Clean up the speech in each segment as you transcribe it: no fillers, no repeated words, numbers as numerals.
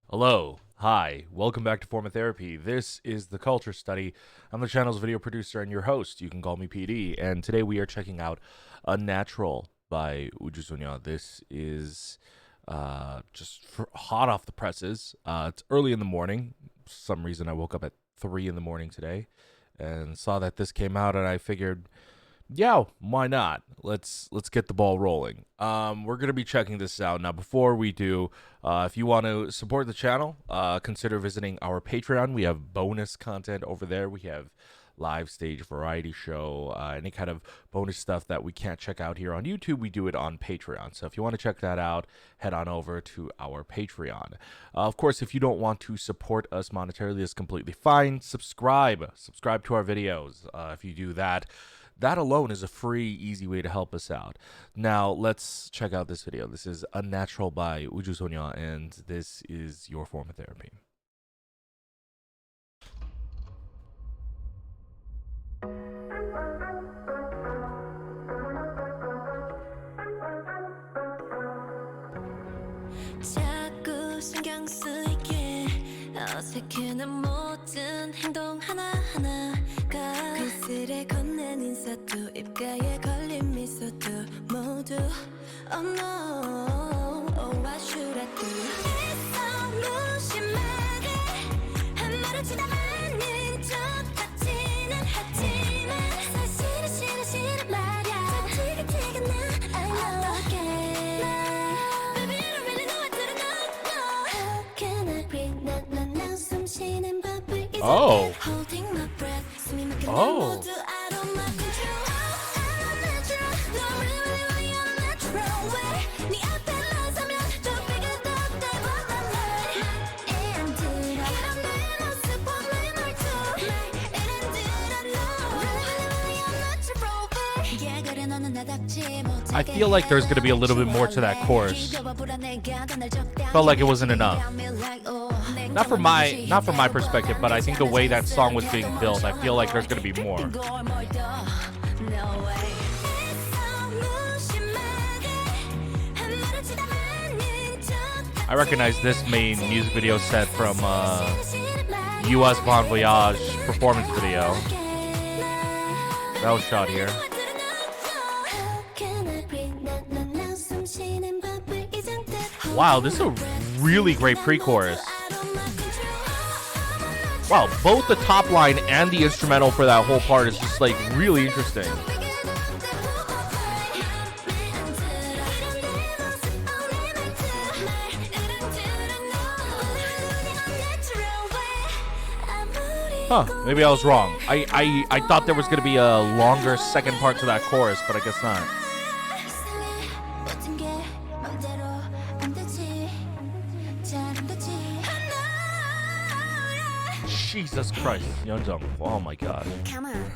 Hello, hi, welcome back to Form of Therapy. This is the Culture Study. I'm the channel's video producer and your host. You can call me PD. And today we are checking out Unnatural by Ujusoña. This is hot off the presses. It's early in the morning. For some reason I woke up at 3 in the morning today and saw that this came out, and I figured, yeah, why not? Let's get the ball rolling. We're gonna be checking this out now. Before we do, if you want to support the channel, consider visiting our Patreon. We have bonus content over there. We have live stage variety show, any kind of bonus stuff that we can't check out here on YouTube. We do it on Patreon. So if you want to check that out, head on over to our Patreon. Of course, if you don't want to support us monetarily, it's completely fine. Subscribe to our videos. If you do that, that alone is a free, easy way to help us out. Now, let's check out this video. This is Unnatural by 우주소녀, and this is your form of therapy. 자꾸 신경 쓰이게 어색해는 모든 행동 하나하나가 그슬에 건넨 인사도 입가에 걸린 미소도 모두 Oh no, oh what should I do? 애써 무심하게 한 말을 치다 않는 척 같지는 하지만 사실은 싫은 말야 솔직히 나 I know Baby I don't really know what to do no. How can I breathe 난 숨 쉬는 법을 이제 Oh. Holding my breath 숨이 막힌 날 Oh. 모두 out of my control I'm unnatural 너 really unnatural way 네 앞에 나서면 좀 비교도 돼보단 말 안 들어 이런 내 모습 보면 널 이런 듯 really unnatural way yeah 그래 너는 나답지 못하게 I feel like there's gonna be a little bit more to that chorus. Felt like it wasn't enough. Not from my perspective, but I think the way that song was being built, I feel like there's gonna be more. I recognize this main music video set from US Bon Voyage performance video. That was shot here. Wow, this is a really great pre-chorus. Wow, both the top line and the instrumental for that whole part is just like really interesting. Huh, maybe I was wrong. I thought there was going to be a longer second part to that chorus, but I guess not. Jesus Christ, Yeonjung. Oh my god. Come on.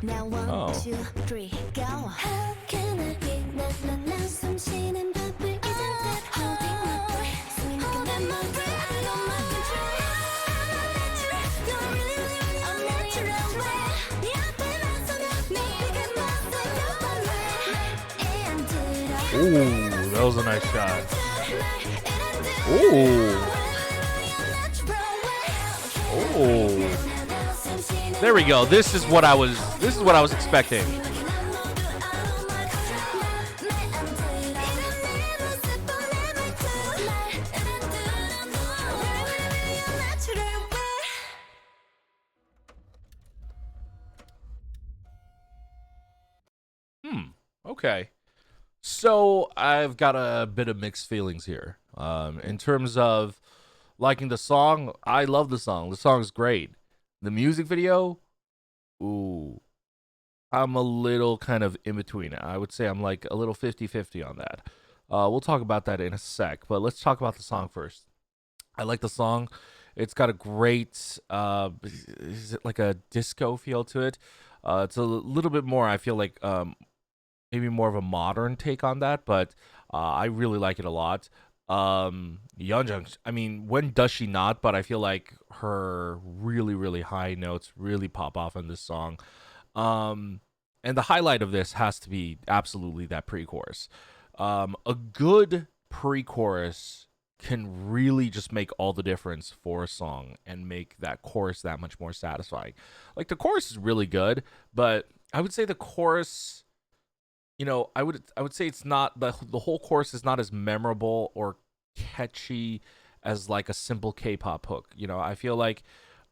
Now one, Oh. 2, 3, go. How can I be 난 숨쉬는 법을 이젠 듯 holding my breath 숨이 막힌 내 모두 out of my control I'm unnatural 너 really unnatural way 네 앞에 나서면 내게 모두 안 들어 Ooh, that was a nice shot. Ooh. Oh. There we go. This is what I was expecting. Okay. So I've got a bit of mixed feelings here. In terms of liking the song, I love the song. The song's great. The music video, ooh, I'm a little kind of in between. I would say I'm like a little 50-50 on that. We'll talk about that in a sec, but let's talk about the song first. I like the song. It's got a great, is it like a disco feel to it? It's a little bit more, I feel like, maybe more of a modern take on that, but I really like it a lot. Yeonjung, I mean, when does she not? But I feel like her really, really high notes really pop off in this song. And the highlight of this has to be absolutely that pre-chorus. A good pre-chorus can really just make all the difference for a song and make that chorus that much more satisfying. Like the chorus is really good, but I would say the chorus, I would say it's not the whole chorus is not as memorable or catchy as like a simple K-pop hook. I feel like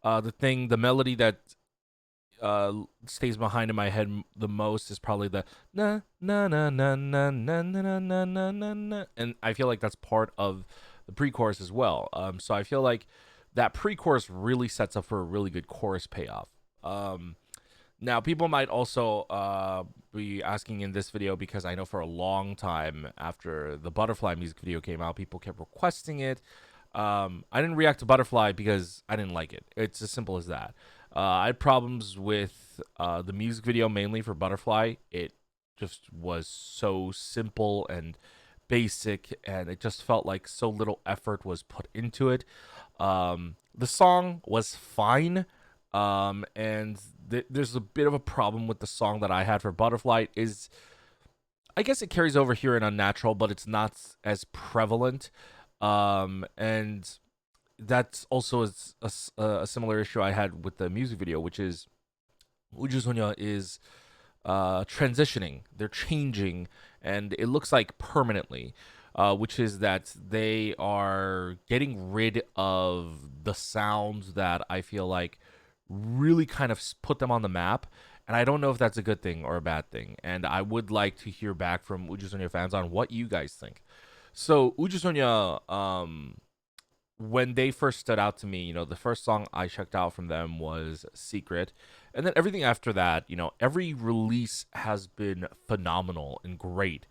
the melody that stays behind in my head the most is probably the na na na na na na na na na na na, and I feel like that's part of the pre-chorus as well. So I feel like that pre-chorus really sets up for a really good chorus payoff. Now people might also be asking in this video, because I know for a long time after the Butterfly music video came out, people kept requesting it. I didn't react to Butterfly because I didn't like it. It's as simple as that. I had problems with the music video, mainly for Butterfly. It just was so simple and basic, and it just felt like so little effort was put into it. The song was fine, and there's a bit of a problem with the song that I had for Butterfly. Is I guess it carries over here in Unnatural, but it's not as prevalent. And that's also a similar issue I had with the music video, which is 우주소녀 is transitioning. They're changing, and it looks like permanently, which is that they are getting rid of the sounds that I feel like really kind of put them on the map. And I don't know if that's a good thing or a bad thing. And I would like to hear back from 우주소녀 fans on what you guys think. So 우주소녀, when they first stood out to me, the first song I checked out from them was Secret. And then everything after that, every release has been phenomenal and great.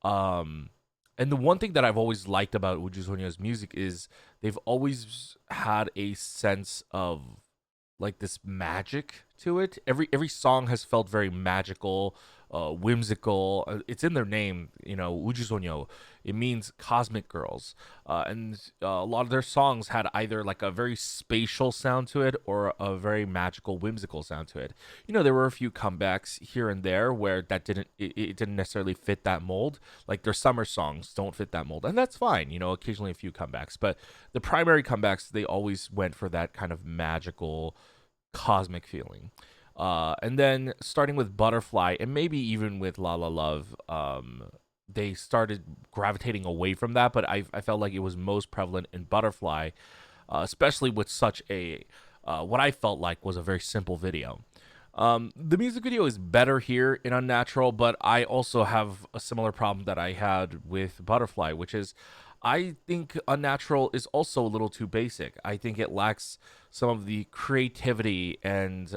And the one thing that I've always liked about 우주소녀's music is they've always had a sense of like this magic to it. Every song has felt very magical, whimsical. It's in their name, 우주소녀. It means cosmic girls, and a lot of their songs had either like a very spatial sound to it or a very magical, whimsical sound to it. There were a few comebacks here and there where that it didn't necessarily fit that mold. Like their summer songs don't fit that mold, and that's fine. Occasionally a few comebacks, but the primary comebacks, they always went for that kind of magical, cosmic feeling. And then starting with Butterfly and maybe even with La La Love, they started gravitating away from that, but I felt like it was most prevalent in Butterfly, especially with such a what I felt like was a very simple video. The music video is better here in Unnatural, but I also have a similar problem that I had with Butterfly, which is I think Unnatural is also a little too basic. I think it lacks some of the creativity and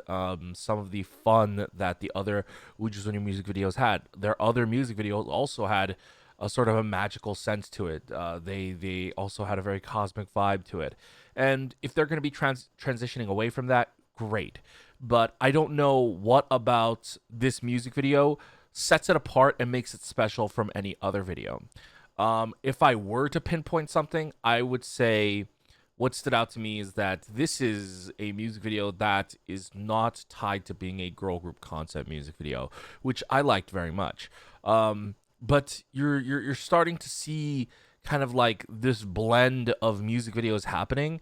some of the fun that the other 우주소녀 music videos had. Their other music videos also had a sort of a magical sense to it. They also had a very cosmic vibe to it. And if they're going to be transitioning away from that, great. But I don't know what about this music video sets it apart and makes it special from any other video. If I were to pinpoint something, I would say what stood out to me is that this is a music video that is not tied to being a girl group concept music video, which I liked very much. But you're starting to see kind of like this blend of music videos happening.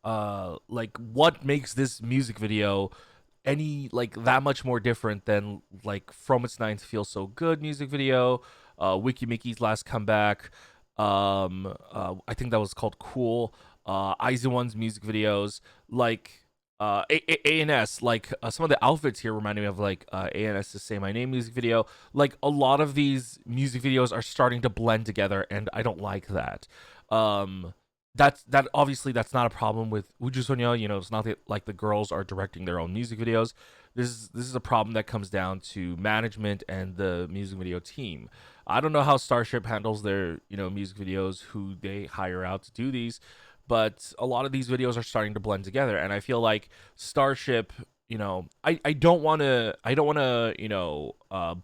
Like what makes this music video any like that much more different than like From It's Nine to Feel So Good music video, Wiki Mickey's last comeback, I think that was called Cool, IZ*ONE's music videos, like ANS, like some of the outfits here reminded me of like ANS's Say My Name music video. Like a lot of these music videos are starting to blend together, and I don't like that. That obviously that's not a problem with 우주소녀. It's not like the girls are directing their own music videos. This is a problem that comes down to management and the music video team. I don't know how Starship handles their music videos, who they hire out to do these, but a lot of these videos are starting to blend together, and I feel like Starship. I don't want to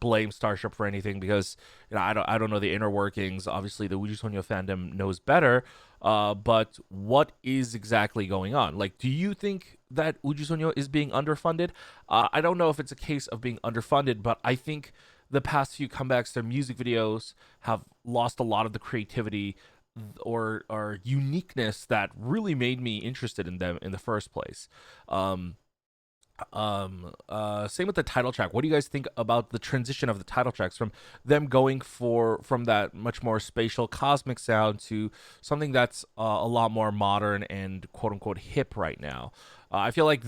blame Starship for anything, because I don't know the inner workings. Obviously, the 우주소녀 fandom knows better. But what is exactly going on? Like, do you think that 우주소녀 is being underfunded? I don't know if it's a case of being underfunded, but I think the past few comebacks, their music videos have lost a lot of the creativity or uniqueness that really made me interested in them in the first place. Um, Same with the title track. What do you guys think about the transition of the title tracks from them going from that much more spatial cosmic sound to something that's a lot more modern and quote unquote hip right now? I feel like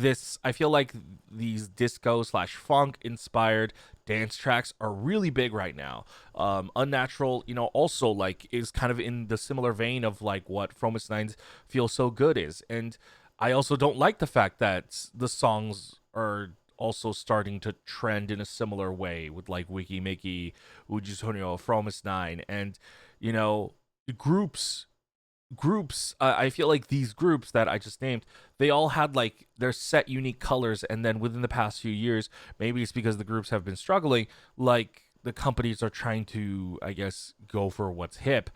these disco slash funk inspired dance tracks are really big right now. Unnatural, also like is kind of in the similar vein of like what Fromis Nine's Feel So Good is. And I also don't like the fact that the songs are also starting to trend in a similar way with like Wiki Mickey, Ujusoño, Fromis Nine, and you know groups I feel like these groups that I just named, they all had like their set unique colors, and then within the past few years, maybe it's because the groups have been struggling, like the companies are trying to, I guess, go for what's hip.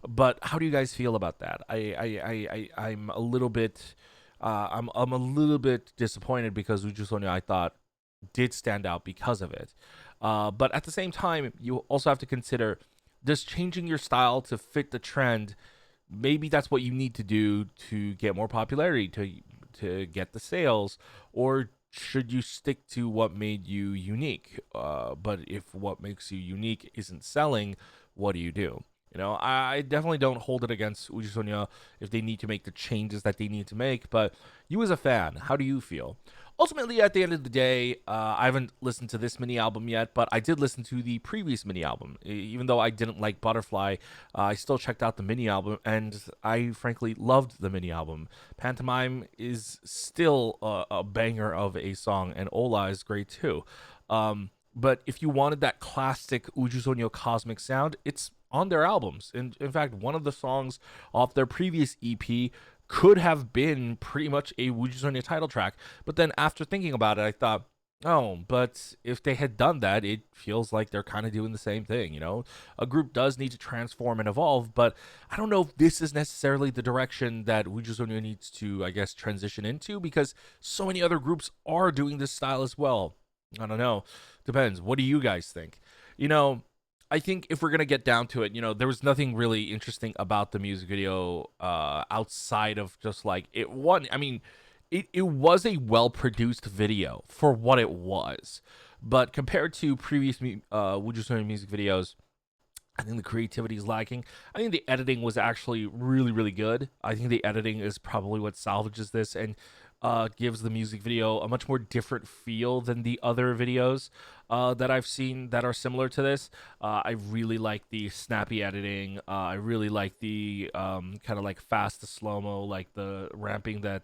But how do you guys feel about that? I'm a little bit I'm a little bit disappointed because Ujusoño I thought did stand out because of it. But at the same time, you also have to consider, does changing your style to fit the trend, maybe that's what you need to do to get more popularity, to get the sales, or should you stick to what made you unique? But if what makes you unique isn't selling, what do you do? I definitely don't hold it against Ujusonya if they need to make the changes that they need to make. But you as a fan, how do you feel? Ultimately, at the end of the day, I haven't listened to this mini album yet, but I did listen to the previous mini album. Even though I didn't like Butterfly, I still checked out the mini album, and I frankly loved the mini album. Pantomime is still a banger of a song, and Ola is great too. But if you wanted that classic Ujusonyo cosmic sound, it's on their albums. And in fact, one of the songs off their previous EP could have been pretty much a Ujusonyo title track. But then after thinking about it, I thought, oh, but if they had done that, it feels like they're kind of doing the same thing, A group does need to transform and evolve, but I don't know if this is necessarily the direction that Ujusonyo needs to, I guess, transition into, because so many other groups are doing this style as well. I don't know. Depends. What do you guys think? I think if we're gonna get down to it, there was nothing really interesting about the music video outside of just like it. It was a well produced video for what it was, but compared to previous Wuju music videos, I think the creativity is lacking. I think the editing was actually really, really good. I think the editing is probably what salvages this and gives the music video a much more different feel than the other videos that I've seen that are similar to this. I really like the snappy editing. I really like the kind of like fast to slow mo, like the ramping that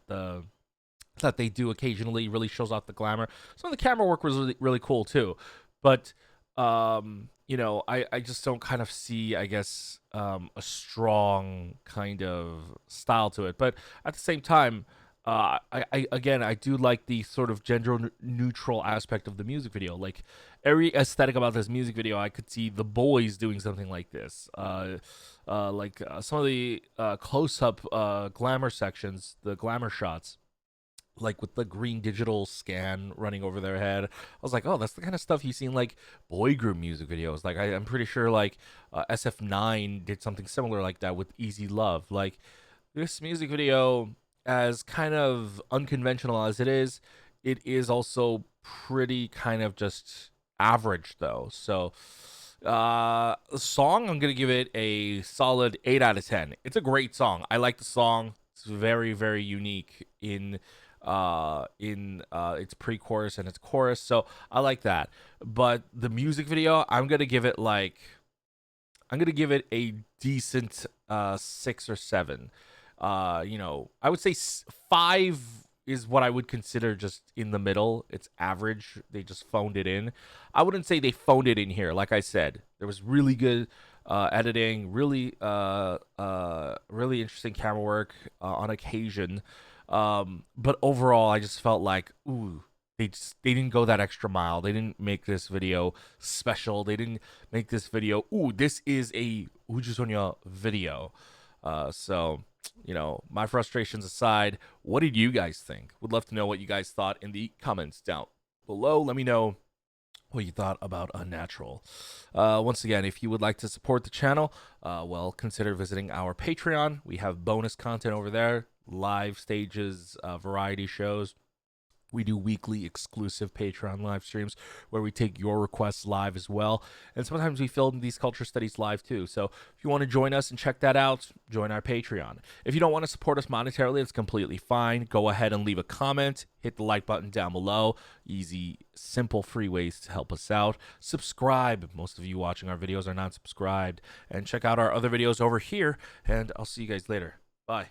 they do occasionally really shows off the glamour. Some of the camera work was really, really cool too, but I just don't kind of see, I guess, a strong kind of style to it. But at the same time, I do like the sort of gender neutral aspect of the music video. Like every aesthetic about this music video, I could see the boys doing something like this. Some of the close up glamour sections, the glamour shots, like with the green digital scan running over their head. I was like, oh, that's the kind of stuff you see in like boy group music videos. Like I'm pretty sure like SF9 did something similar like that with Easy Love. Like this music video, as kind of unconventional as it is also pretty kind of just average though. So song, I'm gonna give it a solid 8 out of 10. It's a great song. I like the song. It's very, very unique in its pre-chorus and its chorus, so I like that. But the music video, I'm gonna give it a decent 6 or 7. I would say 5 is what I would consider just in the middle. It's average. They just phoned it in. I wouldn't say they phoned it in here. Like I said, there was really good editing, really really interesting camera work on occasion. But overall, I just felt like, ooh, they didn't go that extra mile. They didn't make this video special. They didn't make this video, ooh, this is a Ujusonya video. So, my frustrations aside, what did you guys think? Would love to know what you guys thought in the comments down below. Let me know what you thought about Unnatural. Once again, if you would like to support the channel, well, consider visiting our Patreon. We have bonus content over there, live stages, variety shows. We do weekly exclusive Patreon live streams where we take your requests live as well. And sometimes we film these culture studies live too. So if you want to join us and check that out, join our Patreon. If you don't want to support us monetarily, it's completely fine. Go ahead and leave a comment. Hit the like button down below. Easy, simple, free ways to help us out. Subscribe. Most of you watching our videos are not subscribed. And check out our other videos over here. And I'll see you guys later. Bye.